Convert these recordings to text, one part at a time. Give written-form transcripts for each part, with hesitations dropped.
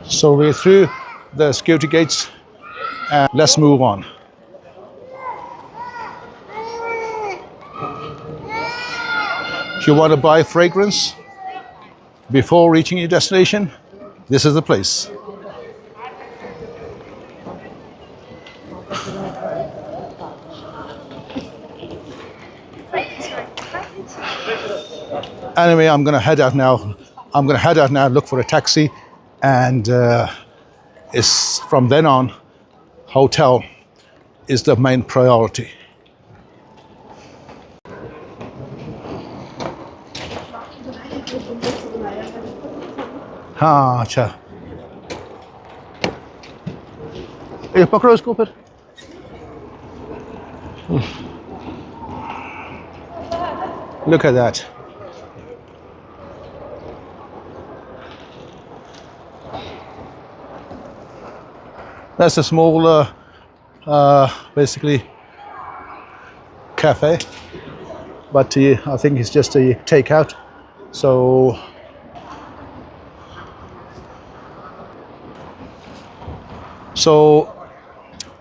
So we're through the security gates and let's move on. If you want to buy fragrance before reaching your destination, this is the place. Anyway, I'm going to head out now. Look for a taxi, and it's from then on, hotel is the main priority. हाँ अच्छा ये पकड़ो इसको फिर Look at that. That's a small basically cafe, but I think it's just a takeout. So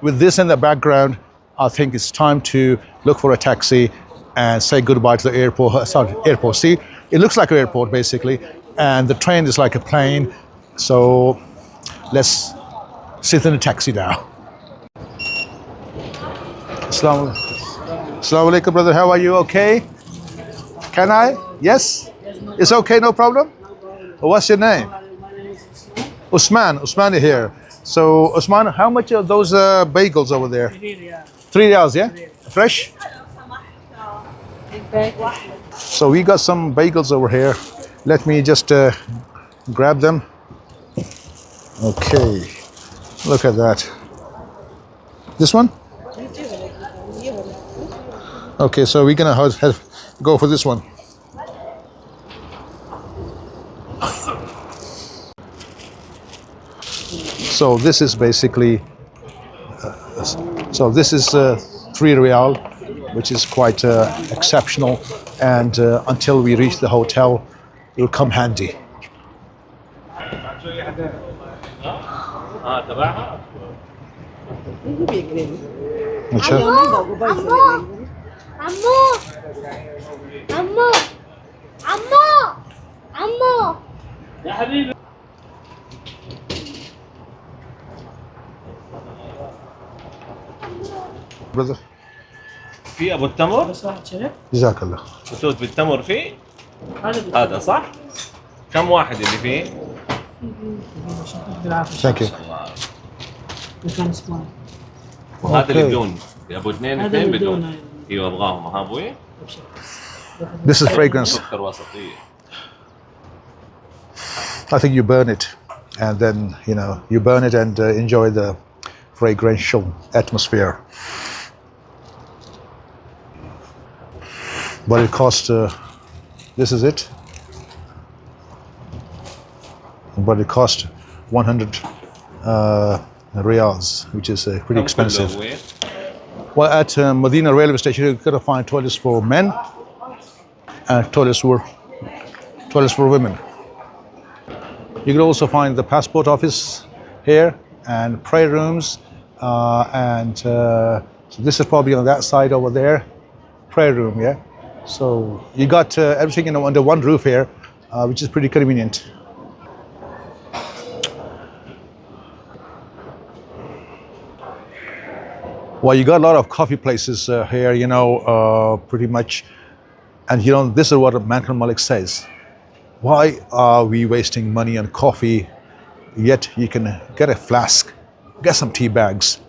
with this in the background, I think it's time to look for a taxi and say goodbye to the airport. Sorry, airport. See, it looks like an airport basically, and the train is like a plane. So let's sit in a taxi now. Assalamu alaikum, brother. How are you? Okay? Can I? Yes? It's okay, no problem? What's your name? Usman. Usman is here. So, Usman, how much are those bagels over there? 3 riyals, yeah? Fresh? So we got some bagels over here. Let me just grab them. Okay, look at that. This one? Okay, so we're gonna go for this one. So this is basically, this is 3 riyal, which is quite exceptional, and until we reach the hotel, it will come handy. Brother. في ابو التمر جزاك الله. بتوت بالتمر فيه هذا صح؟ كم واحد اللي فيه؟ Thank you. وهذا اللي بدون ابو اثنين بدون. ايوه ابغاهم ها ابوي. This is fragrance. I think you burn it, and then you burn it and enjoy the fragrantful atmosphere. But it costs, this is it, but it costs 100 riyals, which is pretty expensive. Well, at Madinah Railway Station, you're going to find toilets for men and toilets for women. You can also find the passport office here and prayer rooms, so this is probably on that side over there, prayer room, yeah? So you got everything under one roof here, which is pretty convenient. Well, you got a lot of coffee places here, pretty much. And this is what Mankan Malik says. Why are we wasting money on coffee, yet you can get a flask, get some tea bags,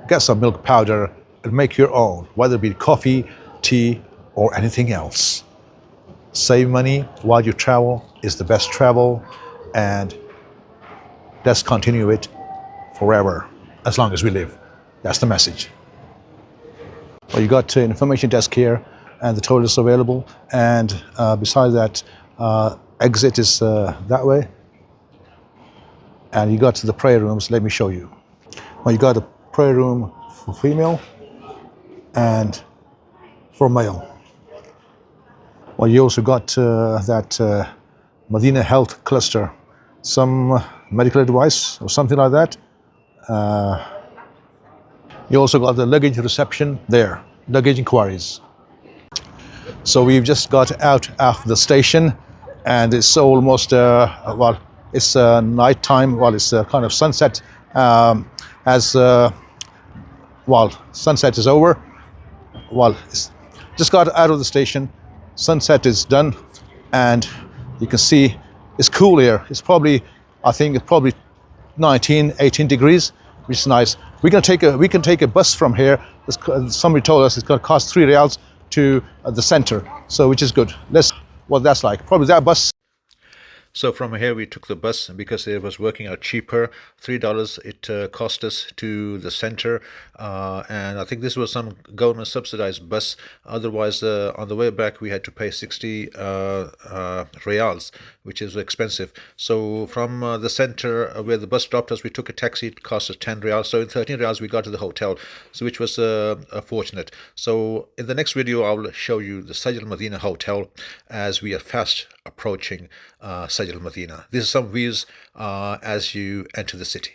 get some milk powder, and make your own, whether it be coffee, tea, or anything else. Save money while you travel is the best travel, and let's continue it forever, as long as we live. That's the message. Well, you got an information desk here, and the toilets available, and besides that, exit is that way, and you got to the prayer rooms. Let me show you. Well, you got a prayer room for female and for male. Well, you also got that Madina Health Cluster, some medical advice or something like that. You also got the luggage reception there, luggage inquiries. So we've just got out of the station, and it's almost well, it's night time. Well, it's kind of sunset. As well, sunset is over. Well, it's just got out of the station. Sunset is done, and you can see it's cool here. It's probably, I think it's probably 19, 18 degrees, which is nice. We can take a bus from here. Somebody told us it's going to cost 3 riyals to the center, so which is good. Let's what that's like. Probably that bus. So from here we took the bus because it was working out cheaper. $3 it cost us to the center, and I think this was some government subsidized bus. Otherwise, on the way back we had to pay 60 reals, which is expensive. So from the center where the bus dropped us, we took a taxi. It cost us 10 reals. So in 13 reals we got to the hotel, so which was fortunate. So in the next video I'll show you the Sajal Madina Hotel as we are fast approaching Sajal Madina. These are some views as you enter the city.